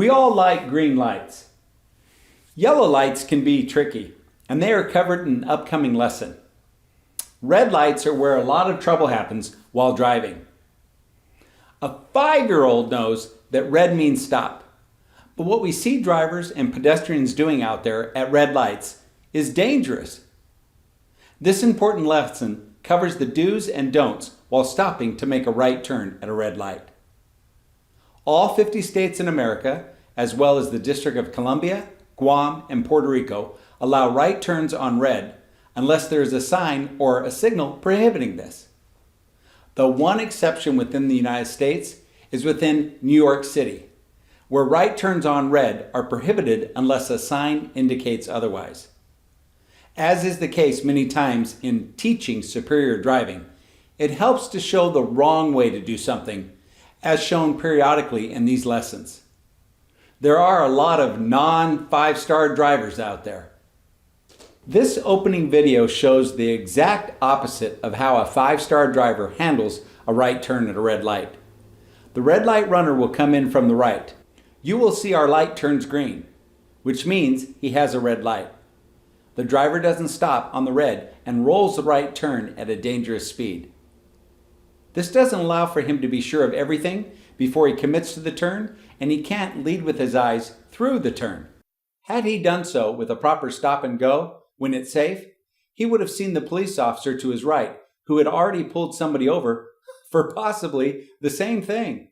We all like green lights. Yellow lights can be tricky, and they are covered in an upcoming lesson. Red lights are where a lot of trouble happens while driving. A 5-year-old knows that red means stop, but what we see drivers and pedestrians doing out there at red lights is dangerous. This important lesson covers the do's and don'ts while stopping to make a right turn at a red light. All 50 states in America, as well as the District of Columbia, Guam, and Puerto Rico, allow right turns on red unless there is a sign or a signal prohibiting this. The one exception within the United States is within New York City, where right turns on red are prohibited unless a sign indicates otherwise. As is the case many times in teaching superior driving, it helps to show the wrong way to do something, as shown periodically in these lessons. There are a lot of non-5-star drivers out there. This opening video shows the exact opposite of how a 5-star driver handles a right turn at a red light. The red light runner will come in from the right. You will see our light turns green, which means he has a red light. The driver doesn't stop on the red and rolls the right turn at a dangerous speed. This doesn't allow for him to be sure of everything before he commits to the turn, and he can't lead with his eyes through the turn. Had he done so with a proper stop and go when it's safe, he would have seen the police officer to his right who had already pulled somebody over for possibly the same thing.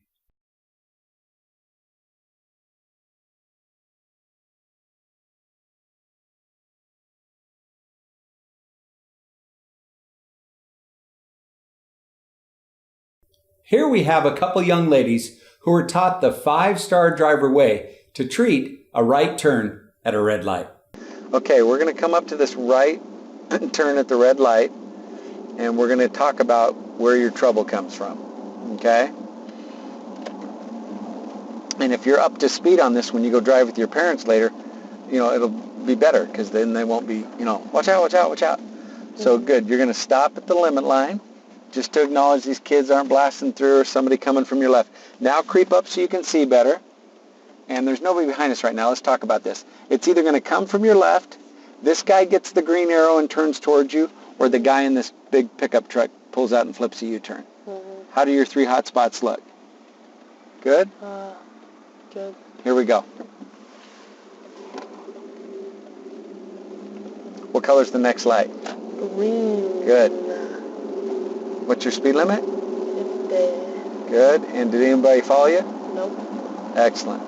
Here we have a couple young ladies who were taught the 5-star driver way to treat a right turn at a red light. Okay, we're going to come up to this right turn at the red light, and we're going to talk about where your trouble comes from, okay? And if you're up to speed on this when you go drive with your parents later, it'll be better because then they won't be, watch out, watch out, watch out. So good, you're going to stop at the limit line, just to acknowledge these kids aren't blasting through or somebody coming from your left. Now creep up so you can see better. And there's nobody behind us right now. Let's talk about this. It's either going to come from your left, this guy gets the green arrow and turns towards you, or the guy in this big pickup truck pulls out and flips a U-turn. Mm-hmm. How do your 3 hot spots look? Good? Good. Here we go. What color's the next light? Green. Good. What's your speed limit? 50. Good. And did anybody follow you? Nope. Excellent.